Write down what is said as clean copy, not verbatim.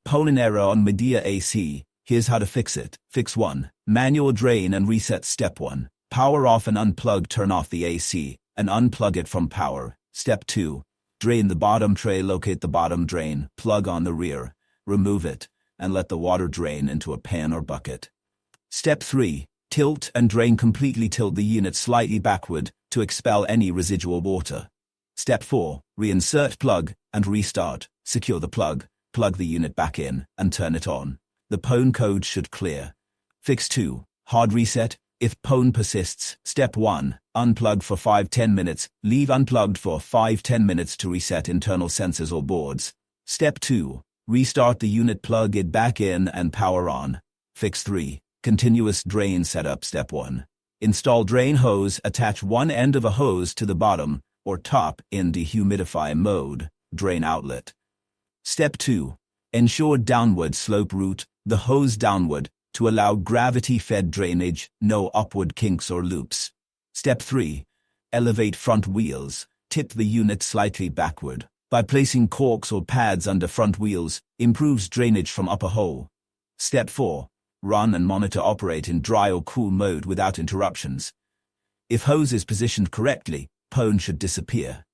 Polling error on Midea AC. Here's how to fix it. Fix 1. Manual drain and reset. Step 1. Power off and unplug. Turn off the AC and unplug it from power. Step 2. Drain the bottom tray. Locate the bottom drain. Plug on the rear. Remove it and let the water drain into a pan or bucket. Step 3. Tilt and drain completely. Tilt the unit slightly backward to expel any residual water. Step 4. Reinsert plug and restart. Secure the plug. Plug the unit back in and turn it on. The PON code should clear. Fix 2. Hard reset. If PON persists, Step 1. Unplug for 5-10 minutes. Leave unplugged for 5-10 minutes to reset internal sensors or boards. Step 2. Restart the unit. Plug it back in and power on. Fix 3. Continuous drain setup. Step 1. Install drain hose. Attach one end of a hose to the bottom or top in dehumidify mode. Drain outlet. Step 2. Ensure downward slope. Route the hose downward to allow gravity-fed drainage, no upward kinks or loops. Step 3. Elevate front wheels. Tip the unit slightly backward. By placing corks or pads under front wheels, improves drainage from upper hole. Step 4. Run and monitor. Operate in dry or cool mode without interruptions. If hose is positioned correctly, PON should disappear.